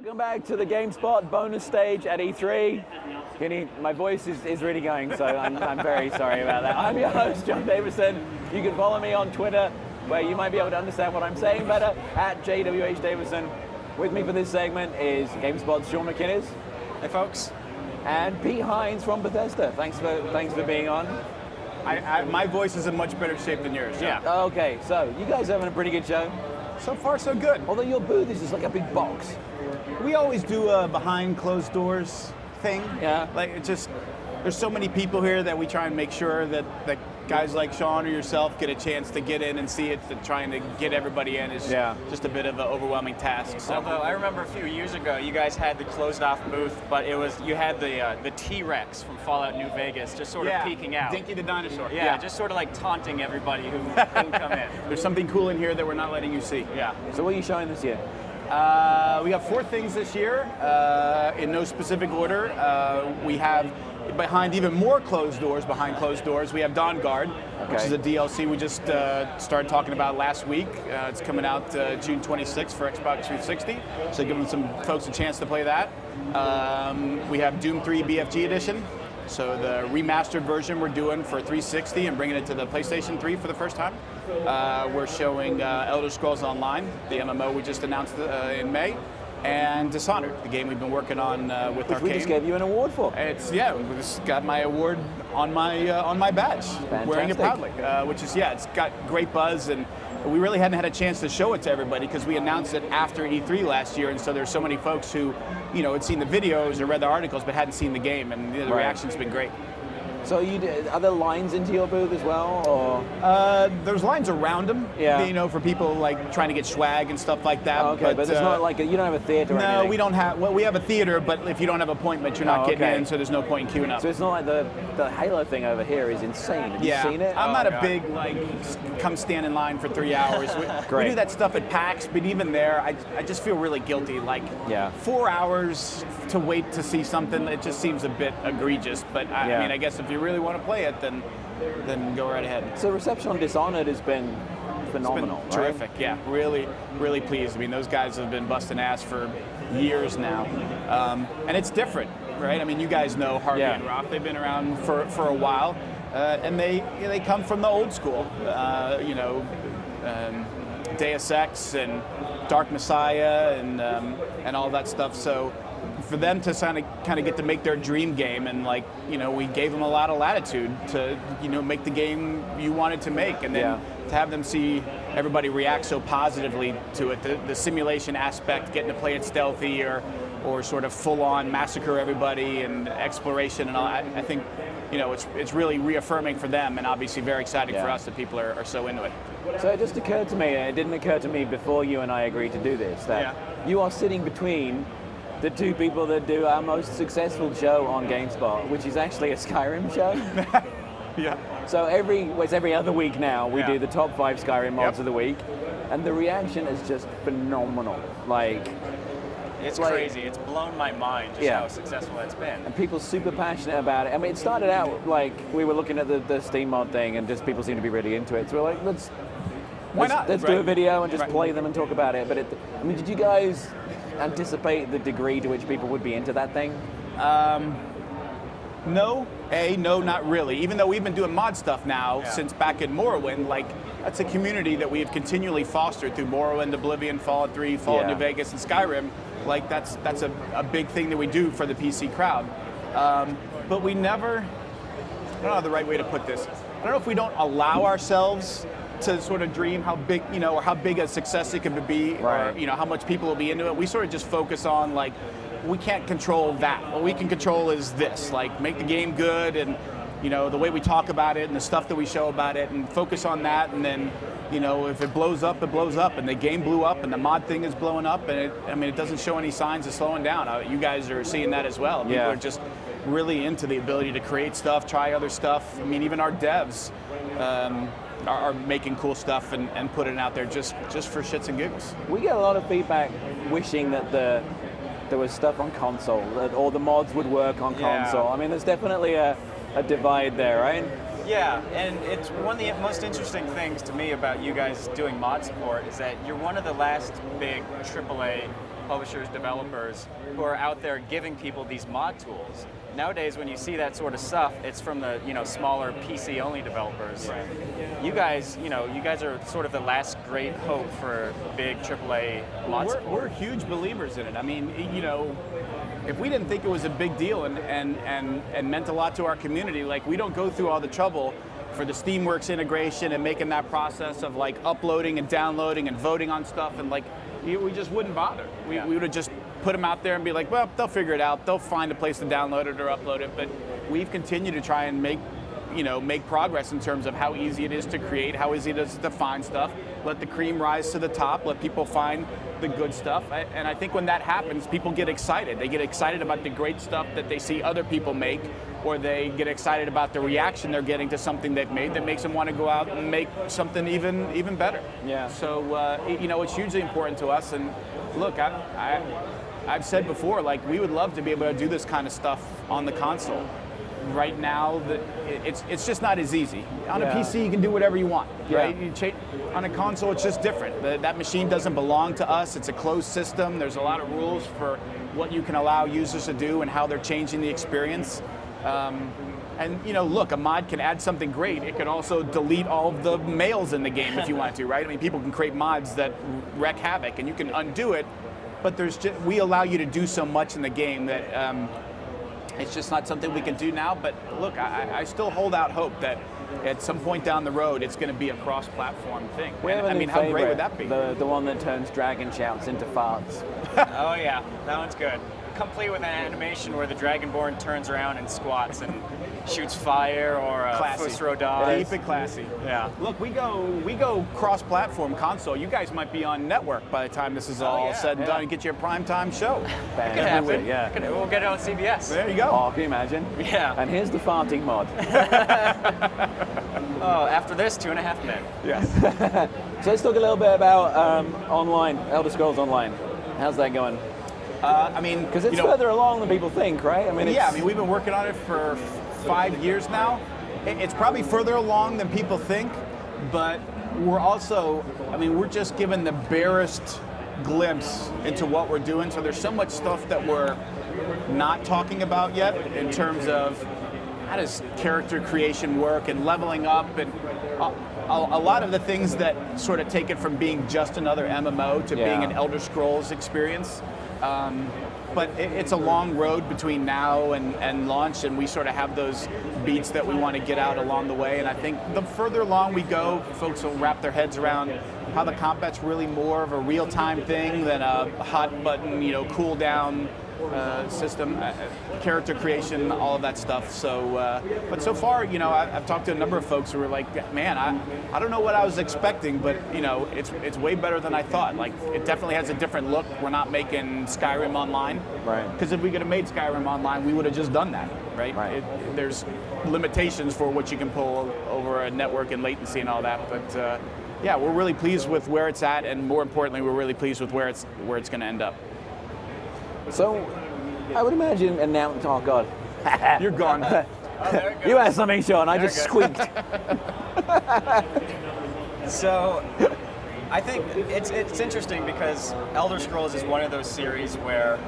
Welcome back to the GameSpot bonus stage at E3. My voice is really going, so I'm very sorry about that. I'm your host, John Davison. You can follow me on Twitter, where you might be able to understand what I'm saying better, at JWH Davison. With me for this segment is GameSpot's Sean McInnes. Hey, folks. And Pete Hines from Bethesda. Thanks for being on. My voice is in much better shape than yours. Yeah. Okay, so you guys are having a pretty good show. So far, so good. Although your booth is just like a big box. We always do a behind closed doors thing. Yeah. Like it's just there's so many people here that we try and make sure that guys like Sean or yourself get a chance to get in and see it. That trying to get everybody in is just a bit of an overwhelming task. So. Although I remember a few years ago, you guys had the closed off booth, but you had the T-Rex from Fallout New Vegas just sort of peeking out. Dinky the dinosaur. Yeah, just sort of like taunting everybody who couldn't come in. There's something cool in here that we're not letting you see. Yeah. So what are you showing this year? We have 4 things this year, in no specific order. We have, behind even more closed doors, we have Dawnguard, which is a DLC we just started talking about last week. It's coming out June 26th for Xbox 360, so giving some folks a chance to play that. We have Doom 3 BFG Edition, so the remastered version we're doing for 360 and bringing it to the PlayStation 3 for the first time. We're showing Elder Scrolls Online, the MMO we just announced in May, and Dishonored, the game we've been working on with Which Arcane. we just gave you an award for. We just got my award on my badge, wearing it proudly. Which is it's got great buzz, and we really hadn't had a chance to show it to everybody because we announced it after E3 last year, and so there's so many folks who, had seen the videos or read the articles but hadn't seen the game, and the reaction's been great. So are there lines into your booth as well, or? There's lines around them, for people like trying to get swag and stuff like that. Okay, but it's not like you don't have a theater or anything? No, we don't have. Well, we have a theater, but if you don't have appointment, you're not getting in, so there's no point in queuing up. So it's not like the Halo thing over here is insane. Have you seen it? I'm not a big come stand in line for 3 hours. We do that stuff at PAX, but even there, I just feel really guilty. 4 hours to wait to see something, it just seems a bit egregious. But I mean, I guess if you really want to play it, then go right ahead. So reception on Dishonored has been phenomenal. It's been terrific, yeah. Really, really pleased. I mean, those guys have been busting ass for years now, and it's different, right? I mean, you guys know Harvey and Roth. They've been around for a while, and they come from the old school, Deus Ex and Dark Messiah and all that stuff. So for them to kind of get to make their dream game, and we gave them a lot of latitude to make the game you wanted to make, and then to have them see everybody react so positively to it, the simulation aspect, getting to play it stealthy or sort of full on massacre everybody and exploration and all. I think it's really reaffirming for them, and obviously very exciting for us that people are so into it. So it just occurred to me, it didn't occur to me before you and I agreed to do this, that you are sitting between the 2 people that do our most successful show on GameSpot, which is actually a Skyrim show. So it's every other week now we do the top 5 Skyrim mods of the week, and the reaction is just phenomenal. It's crazy. It's blown my mind just how successful it's been. And people super passionate about it. I mean, it started out we were looking at the Steam mod thing, and just people seem to be really into it. So we're like, let's do a video and just play them and talk about it. But did you guys anticipate the degree to which people would be into that thing? No, not really. Even though we've been doing mod stuff now since back in Morrowind, that's a community that we have continually fostered through Morrowind, Oblivion, Fallout 3, Fallout New Vegas, and Skyrim. That's a big thing that we do for the PC crowd. But we never, I don't know the right way to put this. I don't know if we don't allow ourselves to sort of dream how big, or how big a success it could be, or how much people will be into it. We sort of just focus on we can't control that. What we can control is this, make the game good, and the way we talk about it and the stuff that we show about it, and focus on that. And then if it blows up, it blows up, and the game blew up, and the mod thing is blowing up, and it doesn't show any signs of slowing down. You guys are seeing that as well. People are just really into the ability to create stuff, try other stuff. I mean, even our devs are making cool stuff and putting it out there just for shits and giggles. We get a lot of feedback wishing that there was stuff on console, that all the mods would work on console. I mean, there's definitely a divide there, right? Yeah, and it's one of the most interesting things to me about you guys doing mod support is that you're one of the last big AAA publishers, developers who are out there giving people these mod tools. Nowadays, when you see that sort of stuff, it's from the smaller PC-only developers. Right. You guys are sort of the last great hope for big AAA mod support. We're huge believers in it. I mean, if we didn't think it was a big deal and meant a lot to our community, like we don't go through all the trouble for the Steamworks integration and making that process of like uploading and downloading and voting on stuff, and like we just wouldn't bother. We would have just put them out there and be like, well, they'll figure it out. They'll find a place to download it or upload it. But we've continued to try and make progress in terms of how easy it is to create, how easy it is to find stuff, let the cream rise to the top, let people find the good stuff. And I think when that happens, people get excited. They get excited about the great stuff that they see other people make, or they get excited about the reaction they're getting to something they've made that makes them want to go out and make something even better. Yeah. So, it's hugely important to us. And look, I've said before, like, we would love to be able to do this kind of stuff on the console. Right now, it's just not as easy. On a PC, you can do whatever you want, right? On a console, it's just different. That machine doesn't belong to us. It's a closed system. There's a lot of rules for what you can allow users to do and how they're changing the experience. And look, a mod can add something great. It can also delete all of the males in the game if you want to, right? I mean, people can create mods that wreak havoc, and you can undo it. But we allow you to do so much in the game that it's just not something we can do now. But look, I still hold out hope that at some point down the road, it's going to be a cross-platform thing. I mean, how great would that be? The one that turns dragon shouts into farts. Oh yeah, that one's good. Complete with an animation where the Dragonborn turns around and squats and shoots fire, or a Fusro dog. Keep it classy. Yeah. Look, we go cross-platform console. You guys might be on network by the time this is all said and done and get your primetime show. That could happen. Yeah. We'll get it on CBS. There you go. Oh, can you imagine? Yeah. And here's the farting mod. Oh, after this, 2.5 men. Yeah. So let's talk a little bit about online, Elder Scrolls Online. How's that going? Because it's further along than people think, right? I mean, we've been working on it for 5 years now. It's probably further along than people think, but we're just given the barest glimpse into what we're doing. So there's so much stuff that we're not talking about yet in terms of how does character creation work and leveling up, and a lot of the things that sort of take it from being just another MMO to being an Elder Scrolls experience. But it's a long road between now and launch, and we sort of have those beats that we want to get out along the way. And I think the further along we go, folks will wrap their heads around how the combat's really more of a real-time thing than a hot button, cool-down system, character creation, all of that stuff. So, but so far, I've talked to a number of folks who were like, man, I don't know what I was expecting, but it's way better than I thought. Like, it definitely has a different look. We're not making Skyrim Online, right? Because if we could have made Skyrim Online, we would have just done that, right? There's limitations for what you can pull over a network and latency and all that, but we're really pleased with where it's at, and more importantly, we're really pleased with where it's going to end up. So, I would imagine, and now, oh God. You're gone. You had something, Sean, I just squeaked. So, I think it's interesting because Elder Scrolls is one of those series where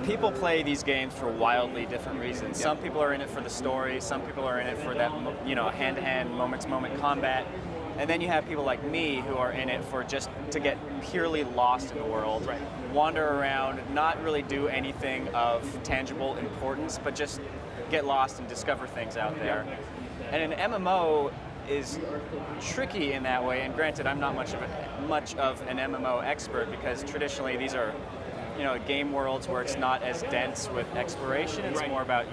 people play these games for wildly different reasons. Some people are in it for the story, some people are in it for that, hand-to-hand, moment-to-moment combat. And then you have people like me who are in it for just to get purely lost in the world, wander around, not really do anything of tangible importance, but just get lost and discover things out there. And an MMO is tricky in that way. And granted, I'm not much of an MMO expert, because traditionally these are game worlds where it's not as dense with exploration. It's more about,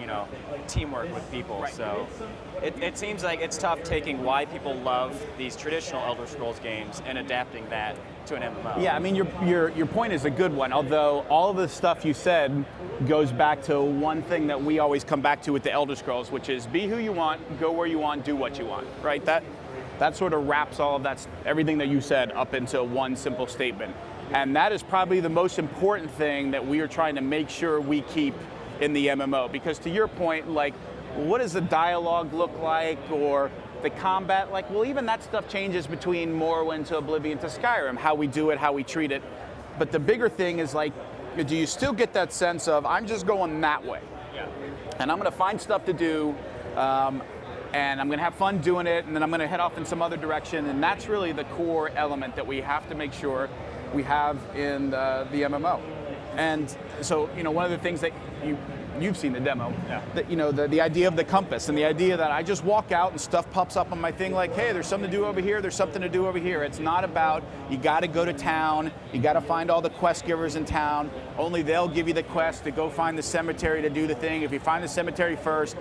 teamwork with people. So it seems like it's tough taking why people love these traditional Elder Scrolls games and adapting that to an MMO. Yeah, I mean, your point is a good one, although all of the stuff you said goes back to one thing that we always come back to with the Elder Scrolls, which is be who you want, go where you want, do what you want, right? That sort of wraps all of that, everything that you said, up into one simple statement. And that is probably the most important thing that we are trying to make sure we keep in the MMO. Because to your point, like, what does the dialogue look like, or the combat? Like, well, even that stuff changes between Morrowind to Oblivion to Skyrim, how we do it, how we treat it. But the bigger thing is, like, do you still get that sense of, I'm just going that way? Yeah. And I'm going to find stuff to do, and I'm going to have fun doing it, and then I'm going to head off in some other direction. And that's really the core element that we have to make sure we have in the MMO. And so, one of the things that you've seen the demo, that the idea of the compass, and the idea that I just walk out and stuff pops up on my thing like, hey, there's something to do over here, there's something to do over here. It's not about, you got to go to town, you got to find all the quest givers in town, only they'll give you the quest to go find the cemetery to do the thing. If you find the cemetery first,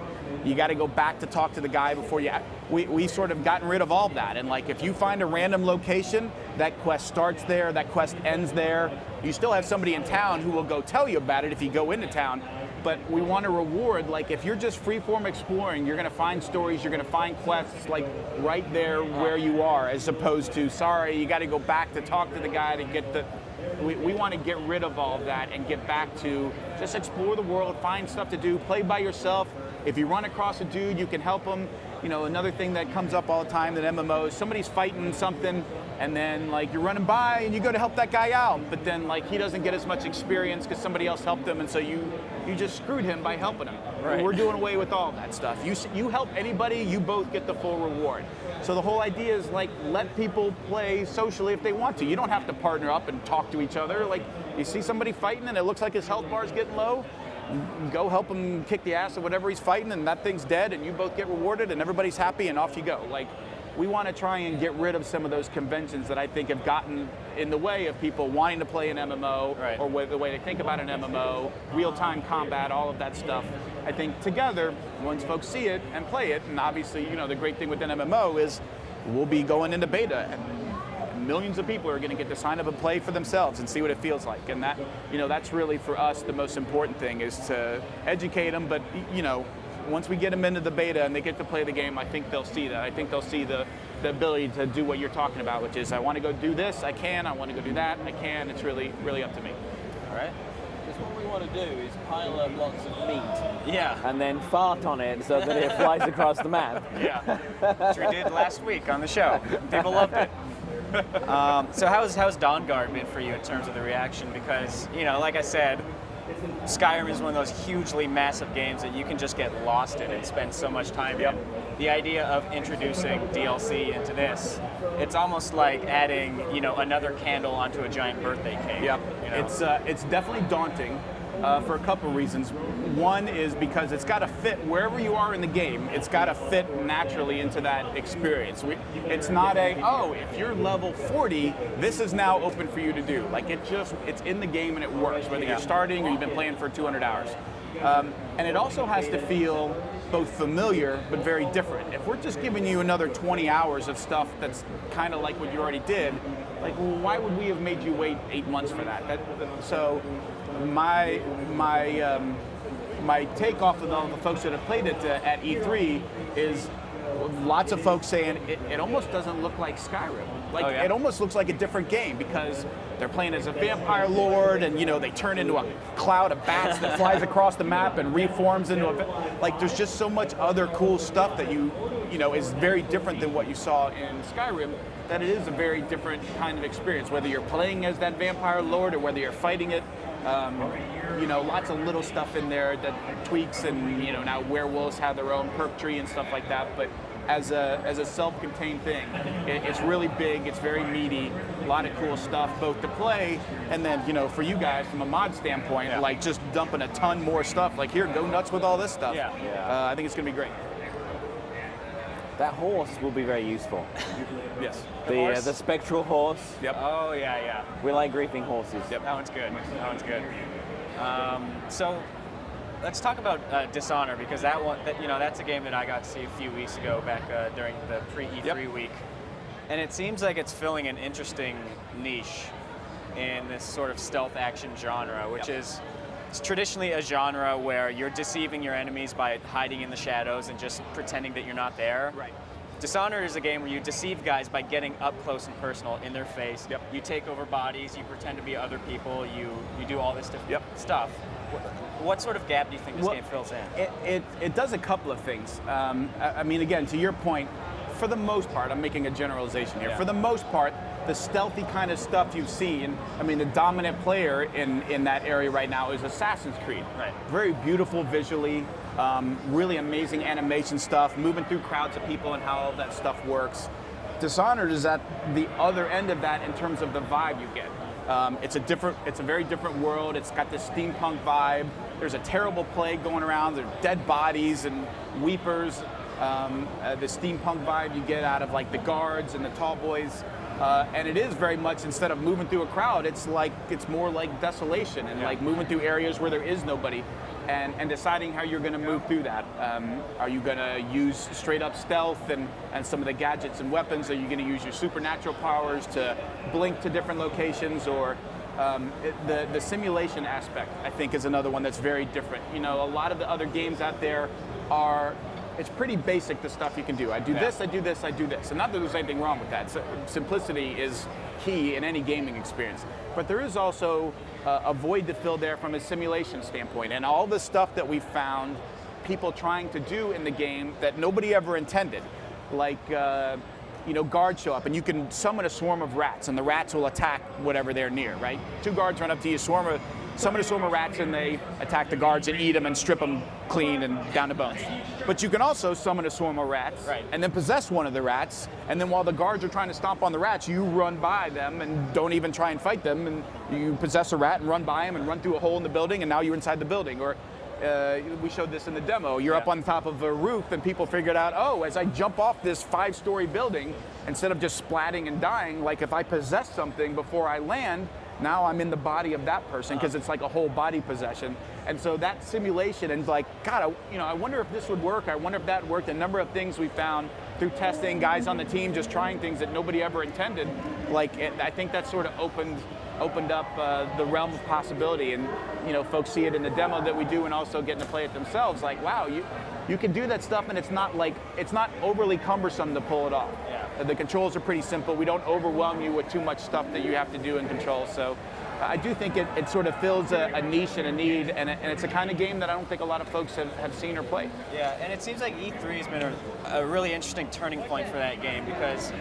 you got to go back to talk to the guy before you. We sort of gotten rid of all of that, and like if you find a random location, that quest starts there, that quest ends there. You still have somebody in town who will go tell you about it if you go into town. But we want to reward, like if you're just freeform exploring, you're going to find stories, you're going to find quests like right there where you are, as opposed to, sorry, you got to go back to talk to the guy to get the. We want to get rid of all of that and get back to just explore the world, find stuff to do, play by yourself. If you run across a dude, you can help him. Another thing that comes up all the time in MMOs, somebody's fighting something, and then like you're running by and you go to help that guy out, but then like he doesn't get as much experience because somebody else helped him, and so you just screwed him by helping him. Right. We're doing away with all that stuff. You help anybody, you both get the full reward. So the whole idea is like let people play socially if they want to. You don't have to partner up and talk to each other. Like you see somebody fighting and it looks like his health bar is getting low, go help him kick the ass of whatever he's fighting, and that thing's dead, and you both get rewarded, and everybody's happy, and off you go. Like, we want to try and get rid of some of those conventions that I think have gotten in the way of people wanting to play an MMO, right, or the way they think about an MMO, real-time combat, all of that stuff. I think together, once folks see it and play it, and obviously, the great thing with an MMO is we'll be going into beta, and millions of people are going to get to sign up and play for themselves and see what it feels like. And that, that's really for us the most important thing, is to educate them. But, once we get them into the beta and they get to play the game, I think they'll see that. I think they'll see the ability to do what you're talking about, which is I want to go do this, I can. I want to go do that, I can. It's really, really up to me. All right. Because what we want to do is pile up lots of meat. Yeah. And then fart on it so that it flies across the map. Yeah. Which we did last week on the show. People loved it. So how's Dawnguard been for you in terms of the reaction? Because, like I said, Skyrim is one of those hugely massive games that you can just get lost in and spend so much time in. The idea of introducing DLC into this, it's almost like adding, another candle onto a giant birthday cake. Yep. It's definitely daunting for a couple of reasons. One is because it's got to fit wherever you are in the game. It's got to fit naturally into that experience. It's not if you're level 40, this is now open for you to do. Like it's in the game and it works, whether you're starting or you've been playing for 200 hours. And it also has to feel both familiar but very different. If we're just giving you another 20 hours of stuff that's kind of like what you already did, like why would we have made you wait 8 months for that? So my take off of all the folks that have played it at E3 is lots of folks saying it almost doesn't look like Skyrim. Like it almost looks like a different game because they're playing as a vampire lord, and they turn into a cloud of bats that flies across the map and reforms into a there's just so much other cool stuff that is very different than what you saw in Skyrim, that it is a very different kind of experience, whether you're playing as that vampire lord or whether you're fighting it. Lots of little stuff in there that tweaks, and now werewolves have their own perk tree and stuff like that. But as a self-contained thing, it's really big. It's very meaty. A lot of cool stuff, both to play and then for you guys from a mod standpoint, like just dumping a ton more stuff. Like here, go nuts with all this stuff. I think it's gonna be great. That horse will be very useful. Yes. The spectral horse. Yep. Oh yeah. We like griefing horses. Yep. That one's good. So let's talk about Dishonored, because that's a game that I got to see a few weeks ago back during the pre-E3 week, and it seems like it's filling an interesting niche in this sort of stealth action genre, which is it's traditionally a genre where you're deceiving your enemies by hiding in the shadows and just pretending that you're not there. Right. Dishonored is a game where you deceive guys by getting up close and personal in their face. Yep. You take over bodies, you pretend to be other people, you do all this stuff. What sort of gap do you think this game fills in? It does a couple of things. I mean, again, to your point, for the most part, I'm making a generalization here. For the most part, the stealthy kind of stuff you've seen. I mean, the dominant player in that area right now is Assassin's Creed. Right. Very beautiful visually, really amazing animation stuff, moving through crowds of people and how all that stuff works. Dishonored is at the other end of that in terms of the vibe you get. It's a very different world. It's got this steampunk vibe. There's a terrible plague going around. There's dead bodies and weepers. The steampunk vibe you get out of like the guards and the tall boys. And it is very much, instead of moving through a crowd, it's more like desolation and like moving through areas where there is nobody, and deciding how you're going to move through that. Are you going to use straight up stealth and some of the gadgets and weapons? Are you going to use your supernatural powers to blink to different locations? Or the simulation aspect, I think, is another one that's very different. You know, a lot of the other games out there it's pretty basic, the stuff you can do. I do this, I do this, I do this. And not that there's anything wrong with that. So simplicity is key in any gaming experience. But there is also a void to fill there from a simulation standpoint. And all the stuff that we found people trying to do in the game that nobody ever intended. Like, guards show up and you can summon a swarm of rats and the rats will attack whatever they're near, right? 2 guards run up to you, summon a swarm of rats, and they attack the guards and eat them and strip them clean and down to bones. But you can also summon a swarm of rats and then possess one of the rats, and then while the guards are trying to stomp on the rats, you run by them and don't even try and fight them, and you possess a rat and run by them and run through a hole in the building, and now you're inside the building. Or we showed this in the demo. You're up on top of a roof, and people figured out, oh, as I jump off this 5-story building, instead of just splatting and dying, like if I possess something before I land, now I'm in the body of that person, because it's like a whole body possession. And so that simulation, and like, God, I wonder if this would work. I wonder if that worked. A number of things we found through testing, guys on the team just trying things that nobody ever intended. Like, I think that sort of opened up the realm of possibility. And folks see it in the demo that we do, and also getting to play it themselves. Like, wow, you can do that stuff, and it's not overly cumbersome to pull it off. The controls are pretty simple. We don't overwhelm you with too much stuff that you have to do in control. So I do think it sort of fills a niche and a need, and it's a kind of game that I don't think a lot of folks have seen or played. Yeah, and it seems like E3 has been a really interesting turning point for that game, because,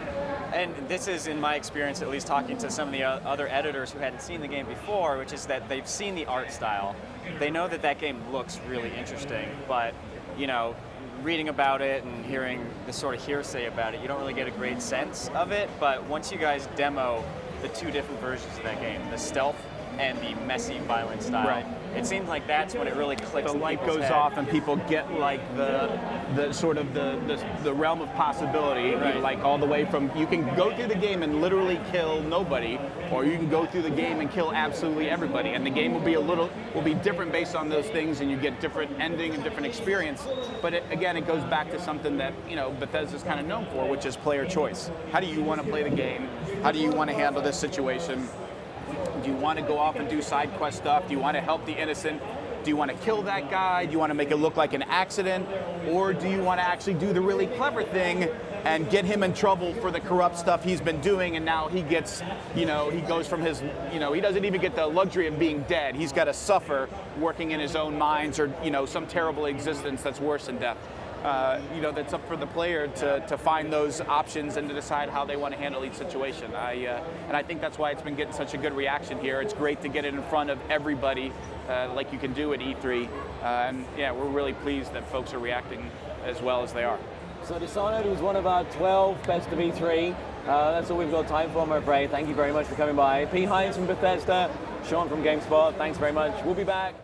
and this is in my experience at least talking to some of the other editors who hadn't seen the game before, which is that they've seen the art style. They know that game looks really interesting, but reading about it and hearing the sort of hearsay about it, you don't really get a great sense of it. But once you guys demo the 2 different versions of that game, the stealth and the messy, violent style, it seems like that's when it really clicks. The light goes off and people get like the sort of the realm of possibility, like all the way from, you can go through the game and literally kill nobody, or you can go through the game and kill absolutely everybody, and the game will be different based on those things, and you get different ending and different experience. But again, it goes back to something that Bethesda's kind of known for, which is player choice. How do you want to play the game? How do you want to handle this situation? Do you want to go off and do side quest stuff? Do you want to help the innocent? Do you want to kill that guy? Do you want to make it look like an accident? Or do you want to actually do the really clever thing and get him in trouble for the corrupt stuff he's been doing, and now he gets, he goes from his, he doesn't even get the luxury of being dead. He's got to suffer working in his own mines, or, some terrible existence that's worse than death. That's up for the player to find those options and to decide how they want to handle each situation. And I think that's why it's been getting such a good reaction here. It's great to get it in front of everybody, like you can do at E3. And yeah, we're really pleased that folks are reacting as well as they are. So Dishonored was one of our 12 best of E3. That's all we've got time for, I'm afraid. Thank you very much for coming by. Hines from Bethesda, Sean from GameSpot, thanks very much. We'll be back.